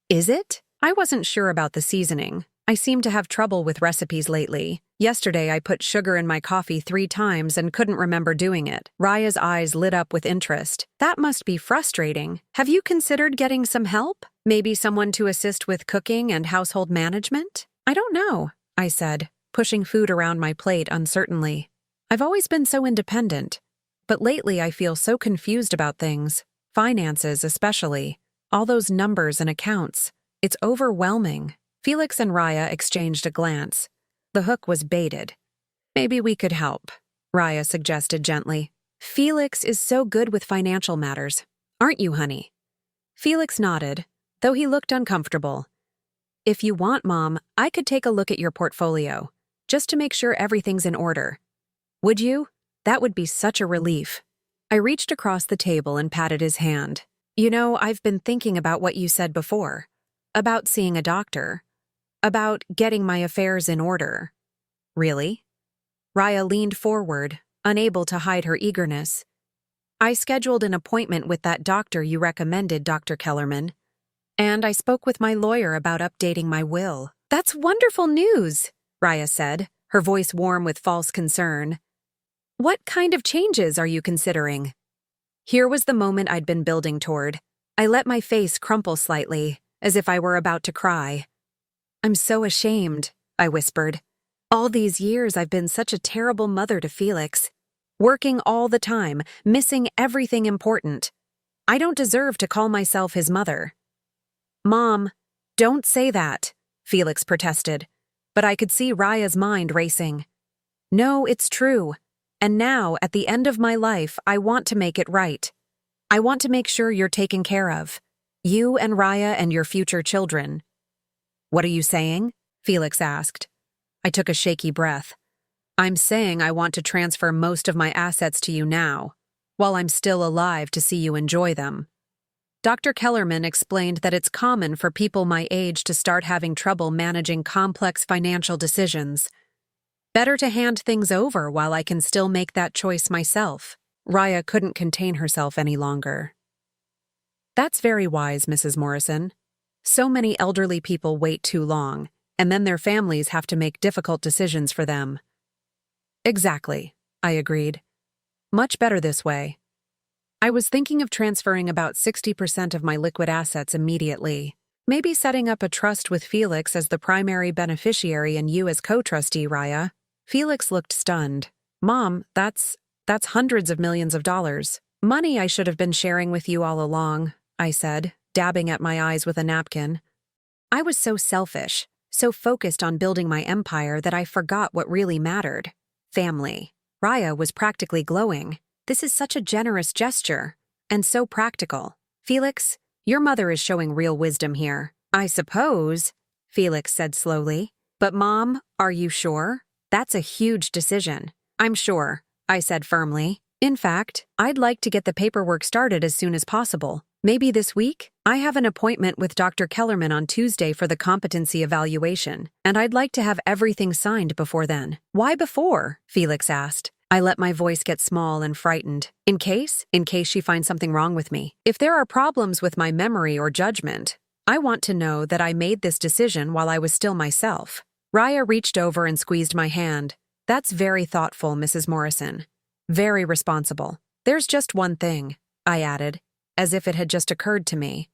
Is it? I wasn't sure about the seasoning. I seem to have trouble with recipes lately. Yesterday I put sugar in my coffee 3 times and couldn't remember doing it. Raya's eyes lit up with interest. That must be frustrating. Have you considered getting some help? Maybe someone to assist with cooking and household management? I don't know, I said, pushing food around my plate uncertainly. I've always been so independent, but lately I feel so confused about things. Finances especially. All those numbers and accounts. It's overwhelming. Felix and Raya exchanged a glance. The hook was baited. Maybe we could help, Raya suggested gently. Felix is so good with financial matters, aren't you, honey? Felix nodded, though he looked uncomfortable. If you want, Mom, I could take a look at your portfolio, just to make sure everything's in order. Would you? That would be such a relief. I reached across the table and patted his hand. You know, I've been thinking about what you said before. About seeing a doctor. About getting my affairs in order. Really? Raya leaned forward, unable to hide her eagerness. I scheduled an appointment with that doctor you recommended, Dr. Kellerman. And I spoke with my lawyer about updating my will. That's wonderful news, Raya said, her voice warm with false concern. What kind of changes are you considering? Here was the moment I'd been building toward. I let my face crumple slightly, as if I were about to cry. I'm so ashamed, I whispered. All these years I've been such a terrible mother to Felix. Working all the time, missing everything important. I don't deserve to call myself his mother. Mom, don't say that, Felix protested, but I could see Raya's mind racing. No, it's true. And now, at the end of my life, I want to make it right. I want to make sure you're taken care of. You and Raya and your future children. What are you saying? Felix asked. I took a shaky breath. I'm saying I want to transfer most of my assets to you now, while I'm still alive to see you enjoy them. Dr. Kellerman explained that it's common for people my age to start having trouble managing complex financial decisions. Better to hand things over while I can still make that choice myself. Raya couldn't contain herself any longer. That's very wise, Mrs. Morrison. So many elderly people wait too long, and then their families have to make difficult decisions for them. Exactly, I agreed. Much better this way. I was thinking of transferring about 60% of my liquid assets immediately. Maybe setting up a trust with Felix as the primary beneficiary and you as co-trustee, Raya. Felix looked stunned. Mom, that's hundreds of millions of dollars. Money I should have been sharing with you all along, I said, dabbing at my eyes with a napkin. I was so selfish, so focused on building my empire that I forgot what really mattered. Family. Raya was practically glowing. This is such a generous gesture, and so practical. Felix, your mother is showing real wisdom here. I suppose, Felix said slowly. But Mom, are you sure? That's a huge decision. I'm sure, I said firmly. In fact, I'd like to get the paperwork started as soon as possible. Maybe this week? I have an appointment with Dr. Kellerman on Tuesday for the competency evaluation, and I'd like to have everything signed before then. Why before? Felix asked. I let my voice get small and frightened. In case she finds something wrong with me. If there are problems with my memory or judgment, I want to know that I made this decision while I was still myself. Raya reached over and squeezed my hand. That's very thoughtful, Mrs. Morrison. Very responsible. There's just one thing, I added, as if it had just occurred to me.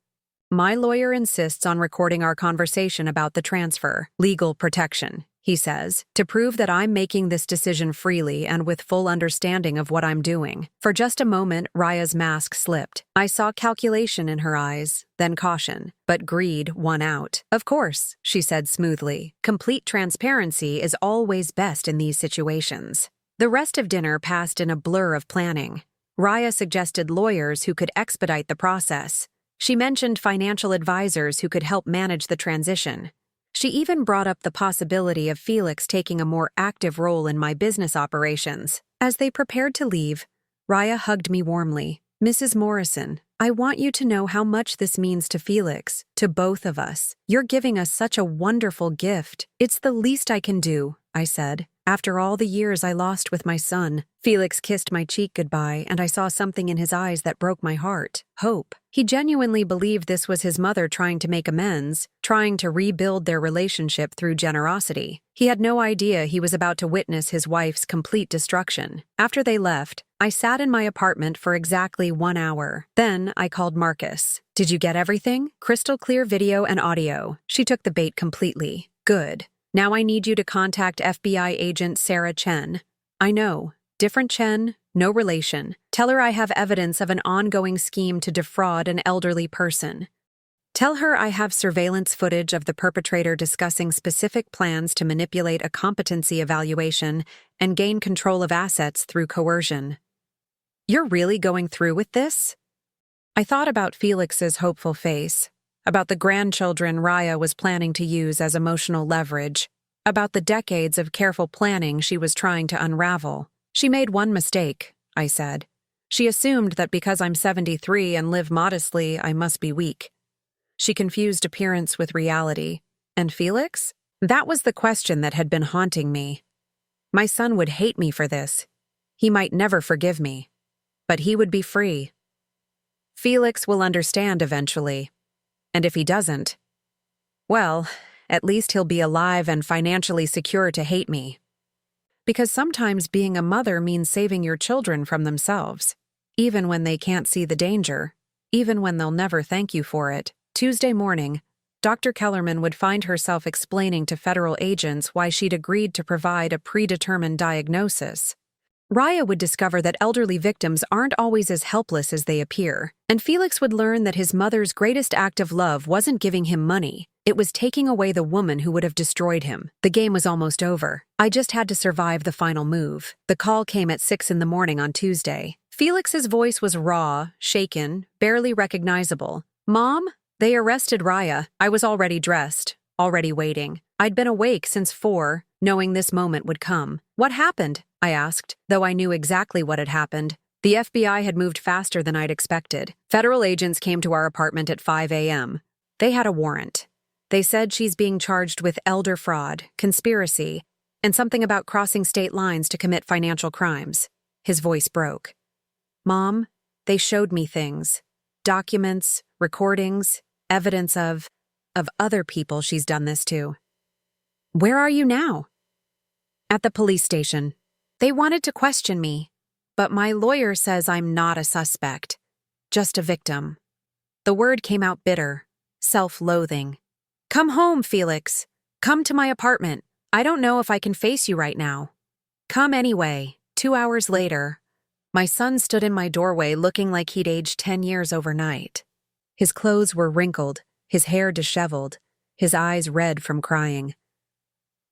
My lawyer insists on recording our conversation about the transfer, legal protection, he says, to prove that I'm making this decision freely and with full understanding of what I'm doing. For just a moment, Raya's mask slipped. I saw calculation in her eyes, then caution, but greed won out. Of course, she said smoothly. Complete transparency is always best in these situations. The rest of dinner passed in a blur of planning. Raya suggested lawyers who could expedite the process. She mentioned financial advisors who could help manage the transition. She even brought up the possibility of Felix taking a more active role in my business operations. As they prepared to leave, Raya hugged me warmly. Mrs. Morrison, I want you to know how much this means to Felix, to both of us. You're giving us such a wonderful gift. It's the least I can do, I said. After all the years I lost with my son, Felix kissed my cheek goodbye, and I saw something in his eyes that broke my heart. Hope. He genuinely believed this was his mother trying to make amends, trying to rebuild their relationship through generosity. He had no idea he was about to witness his wife's complete destruction. After they left, I sat in my apartment for exactly 1 hour. Then I called Marcus. Did you get everything? Crystal clear video and audio. She took the bait completely. Good. Now I need you to contact FBI agent Sarah Chen. I know. Different Chen, no relation. Tell her I have evidence of an ongoing scheme to defraud an elderly person. Tell her I have surveillance footage of the perpetrator discussing specific plans to manipulate a competency evaluation and gain control of assets through coercion. You're really going through with this? I thought about Felix's hopeful face, about the grandchildren Raya was planning to use as emotional leverage, about the decades of careful planning she was trying to unravel. She made one mistake, I said. She assumed that because I'm 73 and live modestly, I must be weak. She confused appearance with reality. And Felix? That was the question that had been haunting me. My son would hate me for this. He might never forgive me. But he would be free. Felix will understand eventually. And if he doesn't, well, at least he'll be alive and financially secure to hate me. Because sometimes being a mother means saving your children from themselves, even when they can't see the danger, even when they'll never thank you for it. Tuesday morning, Dr. Kellerman would find herself explaining to federal agents why she'd agreed to provide a predetermined diagnosis. Raya would discover that elderly victims aren't always as helpless as they appear, and Felix would learn that his mother's greatest act of love wasn't giving him money. It was taking away the woman who would have destroyed him. The game was almost over. I just had to survive the final move. The call came at 6 in the morning on Tuesday. Felix's voice was raw, shaken, barely recognizable. "Mom? They arrested Raya." I was already dressed, already waiting. I'd been awake since 4, knowing this moment would come. "What happened?" I asked, though I knew exactly what had happened. The FBI had moved faster than I'd expected. Federal agents came to our apartment at 5 a.m. They had a warrant. They said she's being charged with elder fraud, conspiracy, and something about crossing state lines to commit financial crimes. His voice broke. "Mom, they showed me things. Documents, recordings, evidence of other people she's done this to." "Where are you now?" "At the police station. They wanted to question me, but my lawyer says I'm not a suspect, just a victim." The word came out bitter, self-loathing. "Come home, Felix. Come to my apartment. I don't know if I can face you right now." "Come anyway." 2 hours later, my son stood in my doorway looking like he'd aged 10 years overnight. His clothes were wrinkled, his hair disheveled, his eyes red from crying.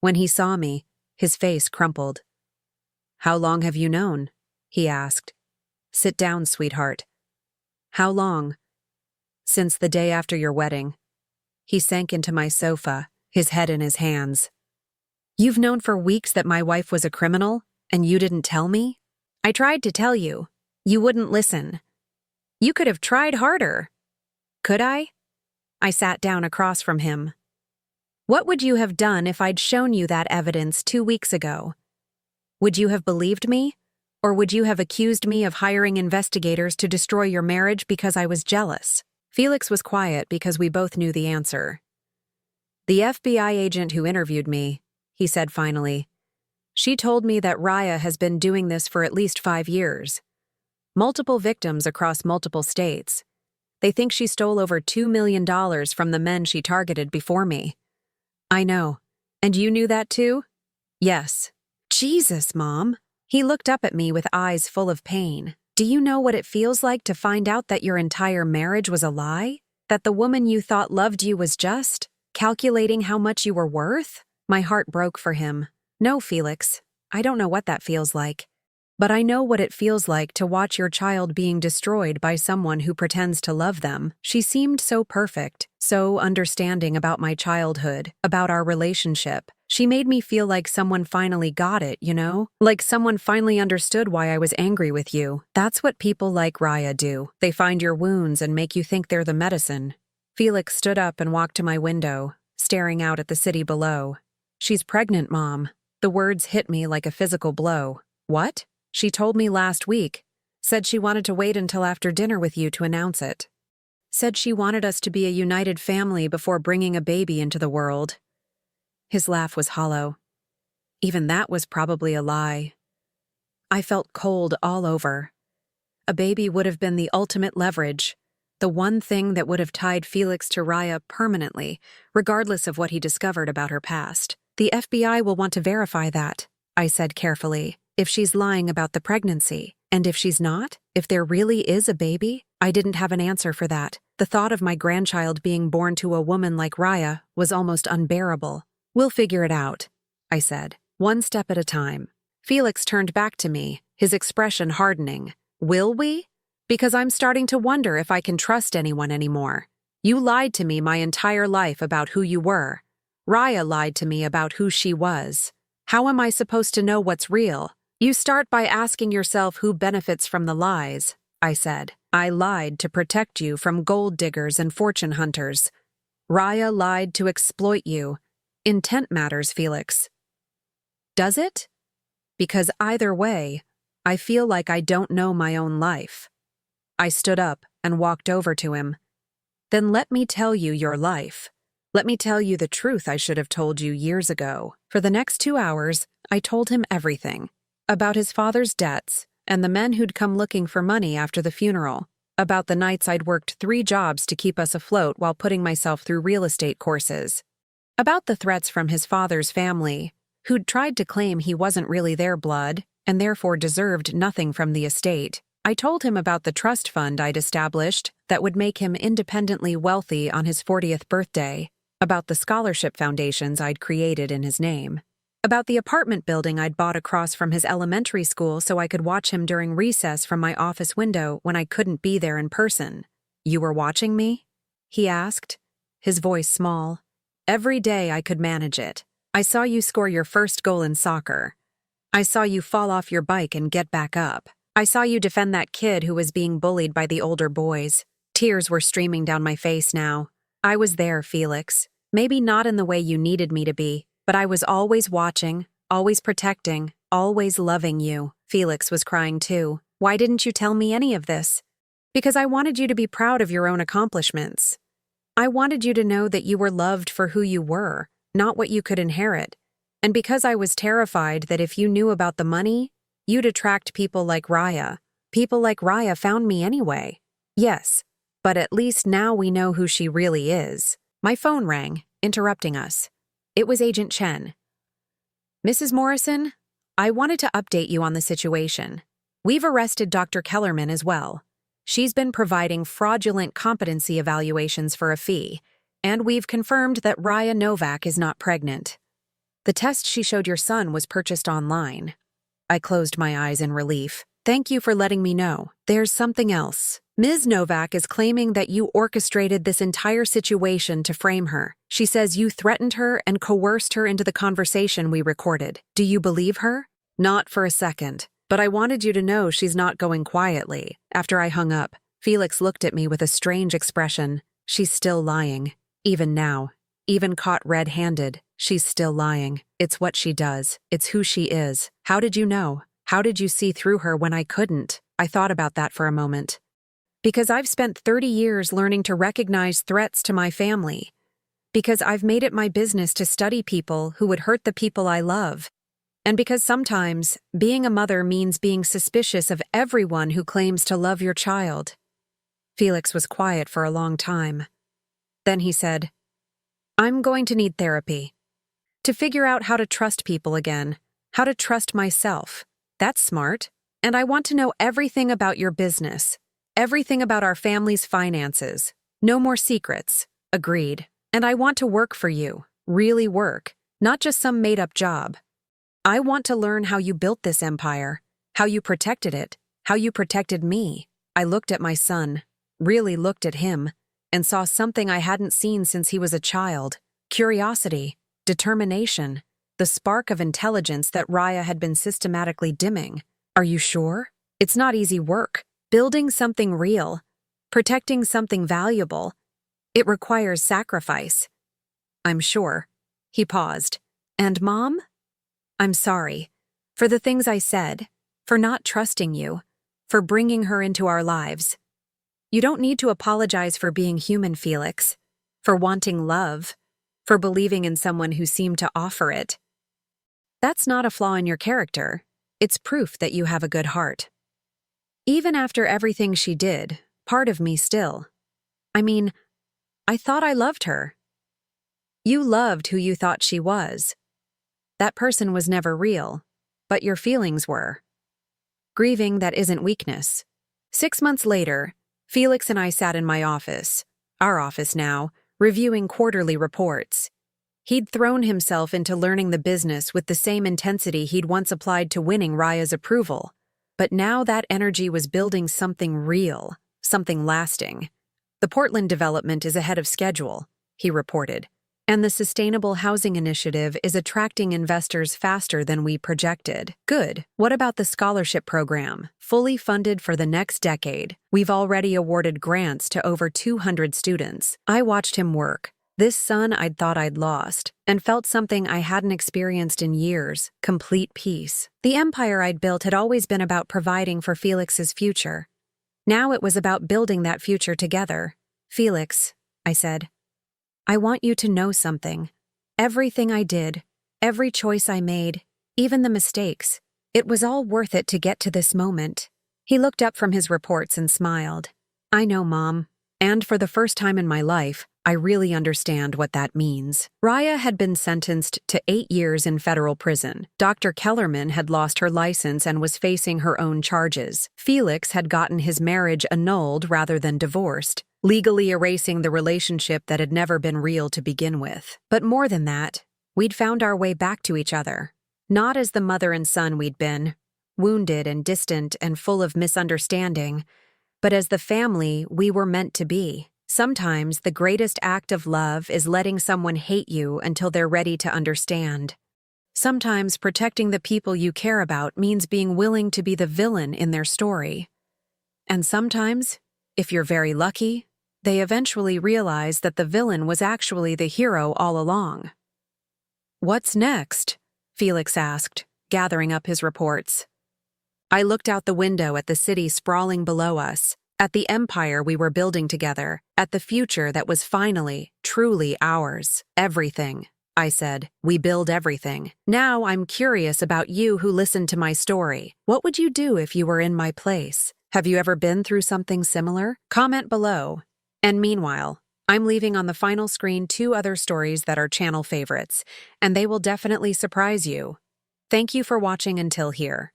When he saw me, his face crumpled. "How long have you known?" he asked. "Sit down, sweetheart." "How long?" "Since the day after your wedding." He sank into my sofa, his head in his hands. "You've known for weeks that my wife was a criminal, and you didn't tell me?" "I tried to tell you. You wouldn't listen." "You could have tried harder." "Could I?" I sat down across from him. "What would you have done if I'd shown you that evidence 2 weeks ago? Would you have believed me? Or would you have accused me of hiring investigators to destroy your marriage because I was jealous?" Felix was quiet because we both knew the answer. "The FBI agent who interviewed me," he said finally, "she told me that Raya has been doing this for at least 5 years. Multiple victims across multiple states. They think she stole over $2 million from the men she targeted before me." "I know. And you knew that too?" "Yes." "Jesus, Mom." He looked up at me with eyes full of pain. "Do you know what it feels like to find out that your entire marriage was a lie? That the woman you thought loved you was just calculating how much you were worth?" My heart broke for him. "No, Felix, I don't know what that feels like. But I know what it feels like to watch your child being destroyed by someone who pretends to love them." She seemed so perfect, so understanding about my childhood, about our relationship. She made me feel like someone finally got it, you know? Like someone finally understood why I was angry with you. That's what people like Raya do. They find your wounds and make you think they're the medicine. Felix stood up and walked to my window, staring out at the city below. "She's pregnant, Mom." The words hit me like a physical blow. "What?" "She told me last week. Said she wanted to wait until after dinner with you to announce it. Said she wanted us to be a united family before bringing a baby into the world." His laugh was hollow. Even that was probably a lie. I felt cold all over. A baby would have been the ultimate leverage, the one thing that would have tied Felix to Raya permanently, regardless of what he discovered about her past. "The FBI will want to verify that," I said carefully. "If she's lying about the pregnancy. And if she's not, if there really is a baby?" I didn't have an answer for that. The thought of my grandchild being born to a woman like Raya was almost unbearable. "We'll figure it out," I said, "one step at a time." Felix turned back to me, his expression hardening. "Will we? Because I'm starting to wonder if I can trust anyone anymore. You lied to me my entire life about who you were. Raya lied to me about who she was. How am I supposed to know what's real? You start by asking yourself who benefits from the lies," I said. I lied to protect you from gold diggers and fortune hunters. Raya lied to exploit you. Intent matters, Felix. Does it? Because either way, I feel like I don't know my own life. I stood up and walked over to him. Then let me tell you your life. Let me tell you the truth I should have told you years ago. For the next 2 hours, I told him everything. About his father's debts, and the men who'd come looking for money after the funeral. About the nights I'd worked 3 jobs to keep us afloat while putting myself through real estate courses. About the threats from his father's family, who'd tried to claim he wasn't really their blood, and therefore deserved nothing from the estate. I told him about the trust fund I'd established that would make him independently wealthy on his 40th birthday, about the scholarship foundations I'd created in his name, about the apartment building I'd bought across from his elementary school so I could watch him during recess from my office window when I couldn't be there in person. You were watching me? He asked, his voice small. Every day I could manage it. I saw you score your first goal in soccer. I saw you fall off your bike and get back up. I saw you defend that kid who was being bullied by the older boys. Tears were streaming down my face now. I was there, Felix. Maybe not in the way you needed me to be, but I was always watching, always protecting, always loving you. Felix was crying too. Why didn't you tell me any of this? Because I wanted you to be proud of your own accomplishments. I wanted you to know that you were loved for who you were, not what you could inherit. And because I was terrified that if you knew about the money, you'd attract people like Raya. People like Raya found me anyway. Yes, but at least now we know who she really is. My phone rang, interrupting us. It was Agent Chen. Mrs. Morrison, I wanted to update you on the situation. We've arrested Dr. Kellerman as well. She's been providing fraudulent competency evaluations for a fee, and we've confirmed that Raya Novak is not pregnant. The test she showed your son was purchased online. I closed my eyes in relief. Thank you for letting me know. There's something else. Ms. Novak is claiming that you orchestrated this entire situation to frame her. She says you threatened her and coerced her into the conversation we recorded. Do you believe her? Not for a second. But I wanted you to know she's not going quietly. After I hung up, Felix looked at me with a strange expression. She's still lying. Even now. Even caught red-handed, she's still lying. It's what she does. It's who she is. How did you know? How did you see through her when I couldn't? I thought about that for a moment. Because I've spent 30 years learning to recognize threats to my family. Because I've made it my business to study people who would hurt the people I love. And because sometimes being a mother means being suspicious of everyone who claims to love your child. Felix was quiet for a long time. Then he said, I'm going to need therapy. To figure out how to trust people again, how to trust myself. That's smart. And I want to know everything about your business, everything about our family's finances. No more secrets. Agreed. And I want to work for you, really work, not just some made-up job. I want to learn how you built this empire, how you protected it, how you protected me. I looked at my son, really looked at him, and saw something I hadn't seen since he was a child. Curiosity, determination, the spark of intelligence that Raya had been systematically dimming. Are you sure? It's not easy work. Building something real, protecting something valuable. It requires sacrifice. I'm sure. He paused. And Mom? I'm sorry. For the things I said, for not trusting you, for bringing her into our lives. You don't need to apologize for being human, Felix, for wanting love, for believing in someone who seemed to offer it. That's not a flaw in your character. It's proof that you have a good heart. Even after everything she did, part of me still. I mean, I thought I loved her. You loved who you thought she was. That person was never real, but your feelings were. Grieving that isn't weakness. 6 months later, Felix and I sat in my office, our office now, reviewing quarterly reports. He'd thrown himself into learning the business with the same intensity he'd once applied to winning Raya's approval. But now that energy was building something real, something lasting. The Portland development is ahead of schedule, he reported. And the Sustainable Housing Initiative is attracting investors faster than we projected. Good. What about the scholarship program? Fully funded for the next decade. We've already awarded grants to over 200 students. I watched him work. This son I'd thought I'd lost, and felt something I hadn't experienced in years, complete peace. The empire I'd built had always been about providing for Felix's future. Now it was about building that future together. Felix, I said, I want you to know something. Everything I did, every choice I made, even the mistakes, it was all worth it to get to this moment. He looked up from his reports and smiled. I know, Mom. And for the first time in my life, I really understand what that means. Raya had been sentenced to 8 years in federal prison. Dr. Kellerman had lost her license and was facing her own charges. Felix had gotten his marriage annulled rather than divorced, legally erasing the relationship that had never been real to begin with. But more than that, we'd found our way back to each other. Not as the mother and son we'd been, wounded and distant and full of misunderstanding, but as the family we were meant to be. Sometimes the greatest act of love is letting someone hate you until they're ready to understand. Sometimes protecting the people you care about means being willing to be the villain in their story. And sometimes, if you're very lucky, they eventually realize that the villain was actually the hero all along. What's next? Felix asked, gathering up his reports. I looked out the window at the city sprawling below us, at the empire we were building together, at the future that was finally, truly ours. Everything, I said. We build everything. Now I'm curious about you who listened to my story. What would you do if you were in my place? Have you ever been through something similar? Comment below. And meanwhile, I'm leaving on the final screen 2 other stories that are channel favorites, and they will definitely surprise you. Thank you for watching until here.